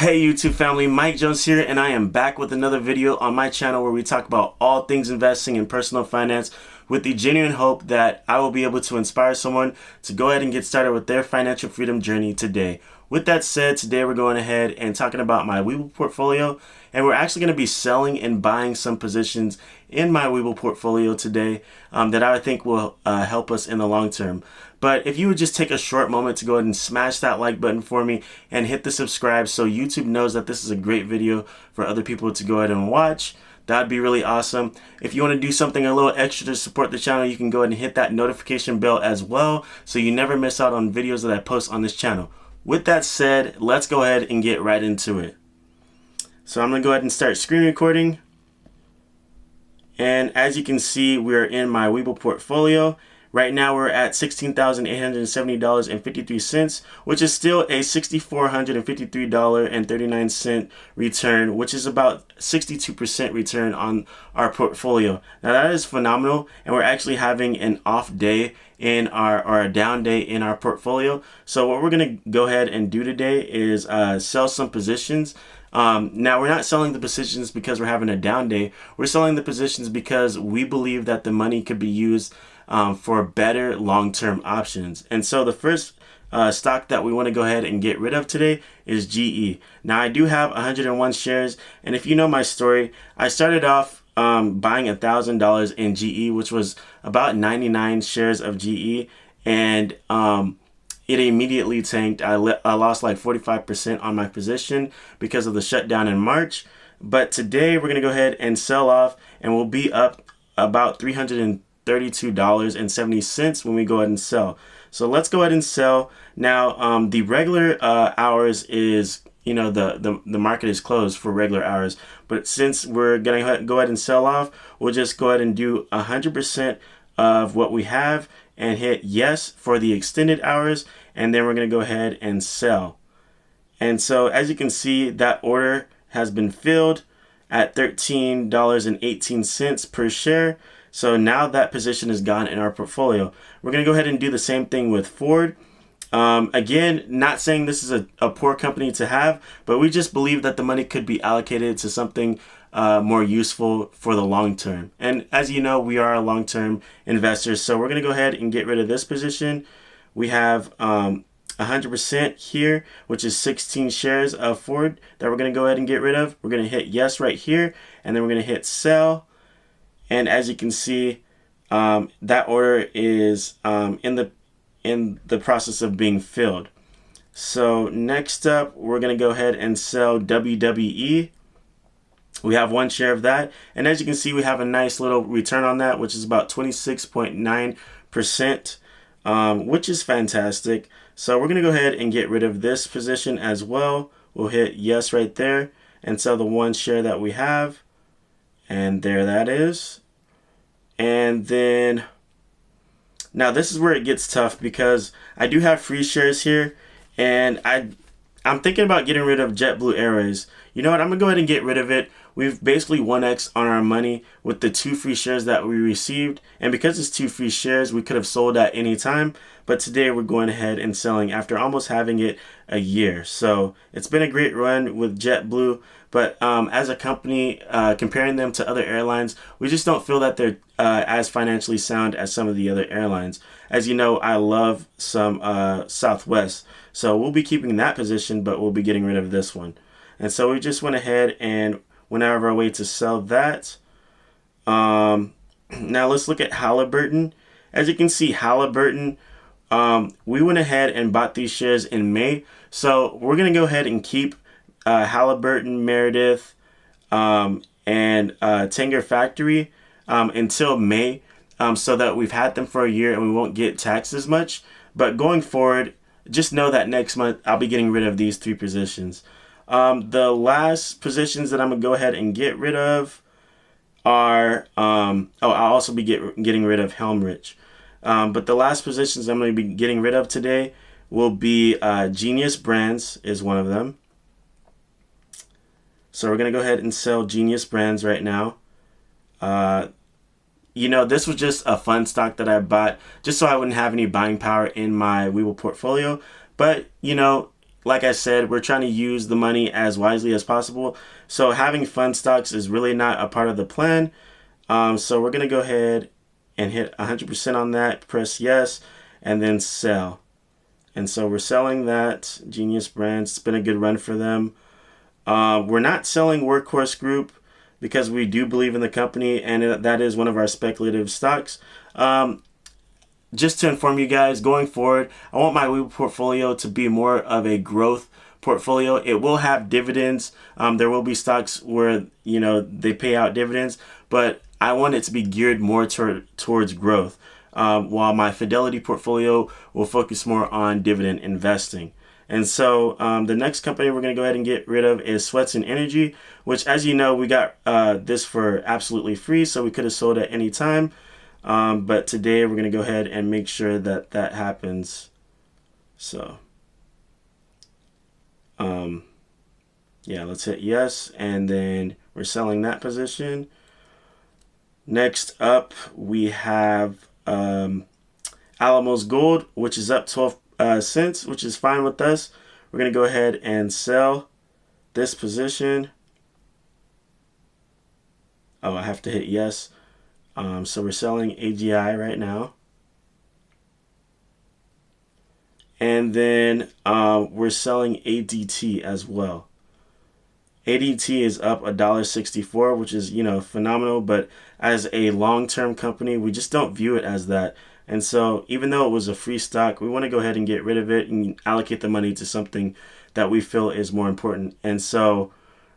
Hey YouTube family, Mike Jones here, and I am back with another video on my channel where we talk about all things investing and personal finance with the genuine hope that I will be able to inspire someone to go ahead and get started with their financial freedom journey today. With that said, today we're going ahead and talking about my Webull portfolio, and we're actually going to be selling and buying some positions in my Webull portfolio today that I think will help us in the long term. But if you would just take a short moment to go ahead and smash that like button for me and hit the subscribe so YouTube knows that this is a great video for other people to go ahead and watch, that'd be really awesome. If you want to do something a little extra to support the channel, you can go ahead and hit that notification bell as well so you never miss out on videos that I post on this channel. With that said, let's go ahead and get right into it. So I'm going to go ahead and start screen recording. And as you can see, we're in my Webull portfolio. Right now we're at $16,870.53, which is still a $6,453.39 return, which is about 62% return on our portfolio. Now that is phenomenal, and we're actually having an off day in or a down day in our portfolio. So what we're going to go ahead and do today is sell some positions. Now we're not selling the positions because we're having a down day. We're selling the positions because we believe that the money could be used for better long-term options. And so the first stock that we want to go ahead and get rid of today is GE. Now I do have 101 shares, and if you know my story, I started off buying $1,000 in GE, which was about 99 shares of GE, and it immediately tanked. I lost like 45% on my position because of the shutdown in March. But today we're gonna go ahead and sell off, and we'll be up about $332.70 when we go ahead and sell. So let's go ahead and sell. Now the regular hours is, you know, the market is closed for regular hours, but since we're gonna go ahead and sell off, we'll just go ahead and do 100% of what we have and hit yes for the extended hours, and then we're gonna go ahead and sell. And so as you can see, that order has been filled at $13.18 per share. So now that position is gone in our portfolio. We're going to go ahead and do the same thing with Ford. Again, not saying this is a poor company to have, but we just believe that the money could be allocated to something more useful for the long term. And as you know, we are long-term investors, so we're going to go ahead and get rid of this position. We have 100% here, which is 16 shares of Ford that we're going to go ahead and get rid of. We're going to hit yes right here, and then we're going to hit sell. And as you can see, that order is in the process of being filled. So next up, we're going to go ahead and sell WWE. We have one share of that, and as you can see, we have a nice little return on that, which is about 26.9%, which is fantastic. So we're going to go ahead and get rid of this position as well. We'll hit yes right there and sell the one share that we have. And there that is. And then now this is where it gets tough because I do have free shares here, and I'm thinking about getting rid of JetBlue Airways. You know what? I'm gonna go ahead and get rid of it. We've basically 1x on our money with the 2 free shares that we received, and because it's 2 free shares, we could have sold at any time, but today we're going ahead and selling after almost having it a year. So it's been a great run with JetBlue, but as a company, comparing them to other airlines, we just don't feel that they're as financially sound as some of the other airlines. As you know, I love some Southwest, so we'll be keeping that position, but we'll be getting rid of this one. And so we just went ahead and went out of our way to sell that. Now let's look at Halliburton. As you can see, Halliburton, we went ahead and bought these shares in May. So we're going to go ahead and keep Halliburton, Meredith, and Tanger Factory until May, so that we've had them for a year and we won't get taxed as much. But going forward, just know that next month I'll be getting rid of these 3 positions. The last positions that I'm going to go ahead and get rid of are, I'll also be getting rid of Helmrich. But the last positions I'm going to be getting rid of today will be Genius Brands is one of them. So we're going to go ahead and sell Genius Brands right now. You know, this was just a fun stock that I bought just so I wouldn't have any buying power in my Webull portfolio. But, you know, like I said, we're trying to use the money as wisely as possible. So having fun stocks is really not a part of the plan. So we're going to go ahead and hit 100% on that, press yes, and then sell. And so we're selling that. Genius Brands, it's been a good run for them. We're not selling Workhorse Group because we do believe in the company, and that is one of our speculative stocks. Just to inform you guys, going forward, I want my Webull portfolio to be more of a growth portfolio. It will have dividends. There will be stocks where, you know, they pay out dividends, but I want it to be geared more towards growth, while my Fidelity portfolio will focus more on dividend investing. And so the next company we're going to go ahead and get rid of is Sweatson Energy, which, as you know, we got this for absolutely free, so we could have sold at any time. But today we're going to go ahead and make sure that that happens. So, yeah, let's hit yes. And then we're selling that position. Next up, we have Alamos Gold, which is up 12 cents, which is fine with us. We're going to go ahead and sell this position. Oh, I have to hit yes. So we're selling AGI right now. And then we're selling ADT as well. ADT is up $1.64, which is, you know, phenomenal. But as a long-term company, we just don't view it as that. And so even though it was a free stock, we want to go ahead and get rid of it and allocate the money to something that we feel is more important. And so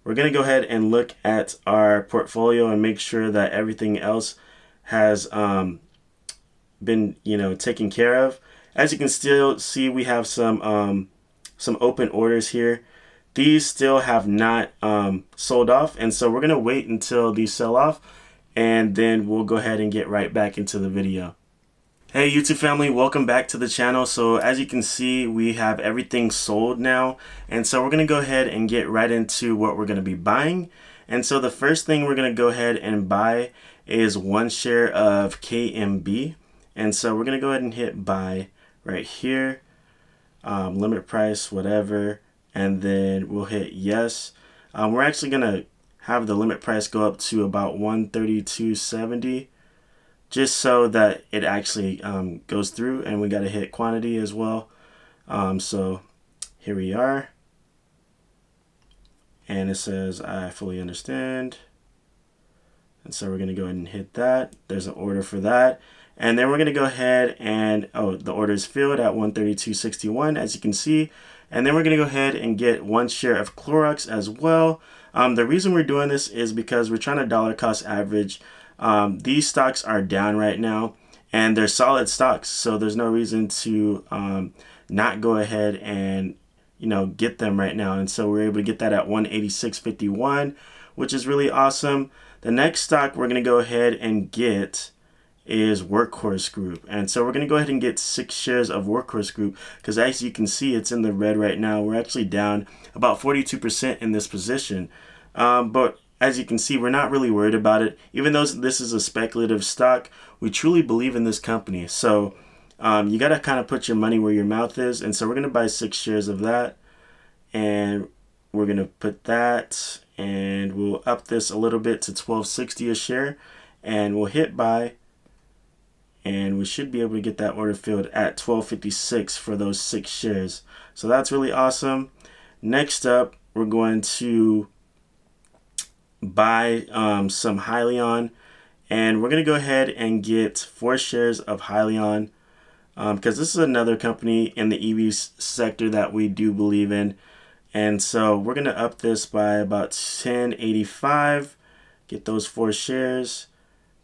we're going to go ahead and look at our portfolio and make sure that everything else has been, you know, taken care of. As you can still see, we have some open orders here. These still have not sold off, and so we're gonna wait until these sell off, and then we'll go ahead and get right back into the video. Hey YouTube family, welcome back to the channel. So as you can see, we have everything sold now, and so we're gonna go ahead and get right into what we're gonna be buying. And so the first thing we're gonna go ahead and buy is 1 share of KMB. And so we're going to go ahead and hit buy right here, limit price, whatever, and then we'll hit yes. We're actually going to have the limit price go up to about 132.70, just so that it actually goes through, and we got to hit quantity as well. So here we are, and it says I fully understand. And so we're going to go ahead and hit that. There's an order for that. And then we're going to go ahead and, oh, the order is filled at 132.61, as you can see. And then we're going to go ahead and get 1 share of Clorox as well. The reason we're doing this is because we're trying to dollar cost average. These stocks are down right now, and they're solid stocks. So there's no reason to not go ahead and, you know, get them right now. And so we're able to get that at 186.51, which is really awesome. The next stock we're going to go ahead and get is Workhorse Group. And so we're going to go ahead and get 6 shares of Workhorse Group, because as you can see, it's in the red right now. We're actually down about 42% in this position. But as you can see, we're not really worried about it. Even though this is a speculative stock, we truly believe in this company. So you got to kind of put your money where your mouth is. And so we're going to buy 6 shares of that. And we're going to put that, and we'll up this a little bit to $12.60 a share, and we'll hit buy, and we should be able to get that order filled at $12.56 for those 6 shares. So that's really awesome. Next up, we're going to buy some Hyliion, and we're going to go ahead and get 4 shares of Hyliion, because this is another company in the EV sector that we do believe in. And so we're going to up this by about 10.85, get those 4 shares,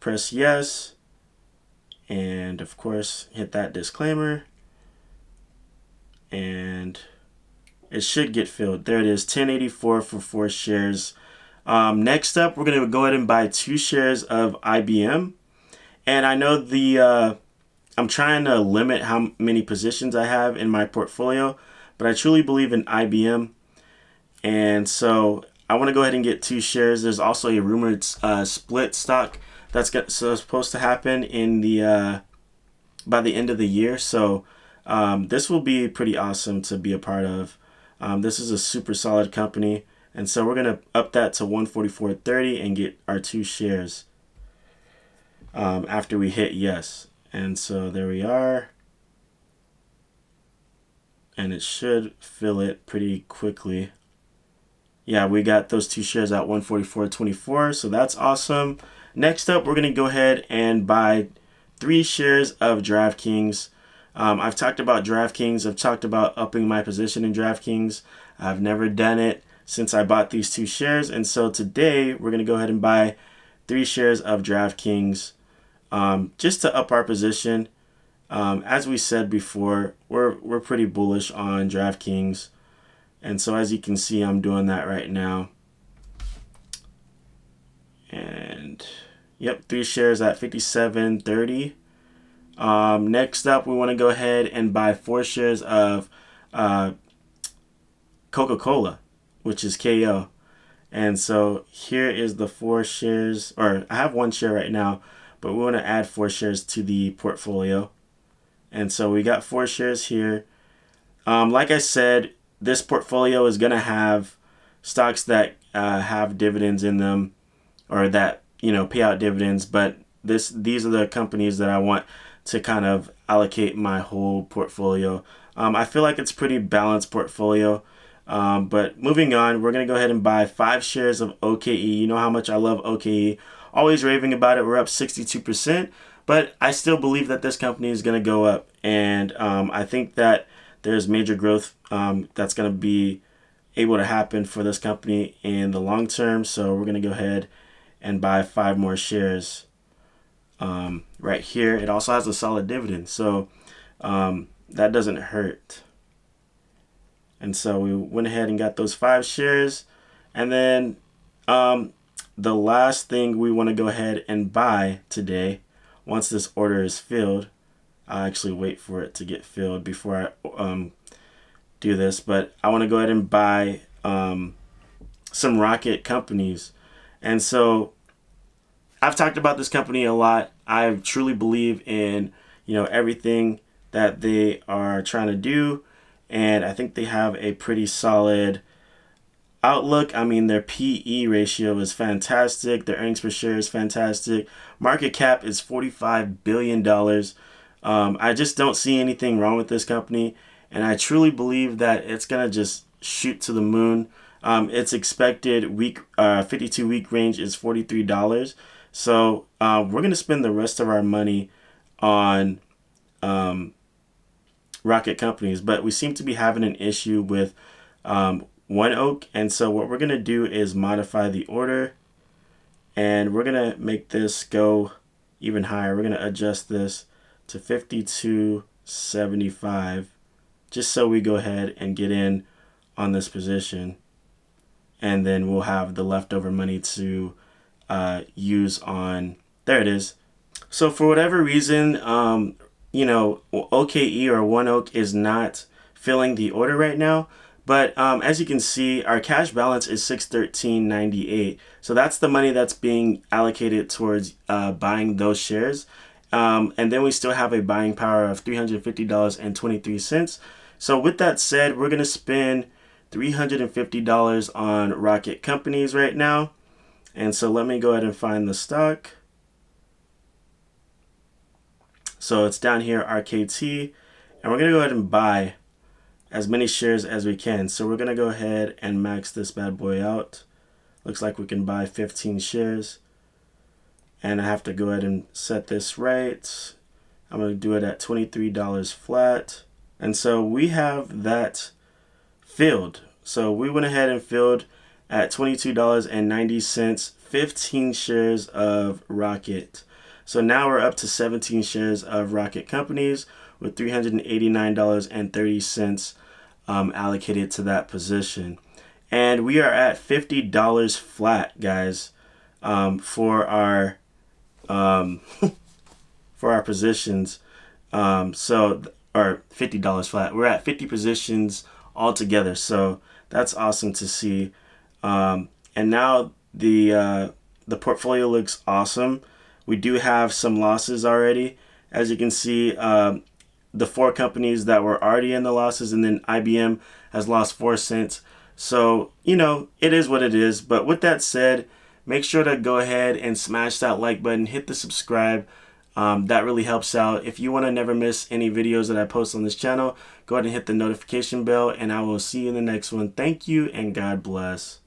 press yes, and of course hit that disclaimer, and it should get filled. There it is, 10.84 for 4 shares. Next up, we're going to go ahead and buy 2 shares of IBM. And I know I'm trying to limit how many positions I have in my portfolio, but I truly believe in IBM, and so I want to go ahead and get 2 shares. There's also a rumored split stock that's supposed to happen in by the end of the year. So this will be pretty awesome to be a part of. This is a super solid company. And so we're going to up that to 144.30 and get our 2 shares after we hit yes. And so there we are. And it should fill it pretty quickly. Yeah, we got those 2 shares at 144.24, so that's awesome. Next up, we're going to go ahead and buy 3 shares of Draftkings. I've talked about Draftkings. I've talked about upping my position in Draftkings. I've never done it since I bought these 2 shares, and so today we're going to go ahead and buy 3 shares of Draftkings just to up our position. As we said before, we're pretty bullish on Draftkings. And so as you can see, I'm doing that right now. And yep, 3 shares at 57.30. Next up, we want to go ahead and buy 4 shares of Coca-Cola, which is KO. And so here is the 4 shares, or I have 1 share right now, but we want to add 4 shares to the portfolio. And so we got 4 shares here. Like I said, this portfolio is going to have stocks that have dividends in them, or that pay out dividends. But these are the companies that I want to kind of allocate my whole portfolio. I feel like it's a pretty balanced portfolio. But moving on, we're going to go ahead and buy 5 shares of OKE. You know how much I love OKE. Always raving about it. We're up 62%. But I still believe that this company is going to go up. And I think that there's major growth that's going to be able to happen for this company in the long term. So we're going to go ahead and buy 5 more shares right here. It also has a solid dividend. So that doesn't hurt. And so we went ahead and got those 5 shares. And then the last thing we want to go ahead and buy today, once this order is filled, I'll actually wait for it to get filled before I do this, but I want to go ahead and buy some rocket companies. And so I've talked about this company a lot. I truly believe in everything that they are trying to do, and I think they have a pretty solid outlook. I mean, their PE ratio is fantastic. Their earnings per share is fantastic. Market cap is $45 billion. I just don't see anything wrong with this company, and I truly believe that it's going to just shoot to the moon. Its expected 52-week range is $43. So we're going to spend the rest of our money on rocket companies, but we seem to be having an issue with ONEOK, and so what we're going to do is modify the order, and we're going to make this go even higher. We're going to adjust this to 52.75, just so we go ahead and get in on this position, and then we'll have the leftover money to use on, there it is. So for whatever reason, OKE or ONEOK is not filling the order right now. But as you can see, our cash balance is $613.98. So that's the money that's being allocated towards buying those shares. And then we still have a buying power of $350.23. So with that said, we're going to spend $350 on rocket companies right now. And so let me go ahead and find the stock. So it's down here, RKT. And we're going to go ahead and buy as many shares as we can. So we're going to go ahead and max this bad boy out. Looks like we can buy 15 shares. And I have to go ahead and set this right. I'm going to do it at $23 flat. And so we have that filled. So we went ahead and filled at $22.90, 15 shares of Rocket. So now we're up to 17 shares of Rocket companies with $389.30 allocated to that position. And we are at $50 flat, guys, for our positions. Or $50 flat. We're at 50 positions altogether. So that's awesome to see. And now the portfolio looks awesome. We do have some losses already. As you can see, the 4 companies that were already in the losses, and then IBM has lost 4 cents. So, you know, it is what it is. But with that said, make sure to go ahead and smash that like button, hit the subscribe. That really helps out. If you want to never miss any videos that I post on this channel, go ahead and hit the notification bell, and I will see you in the next one. Thank you, and God bless.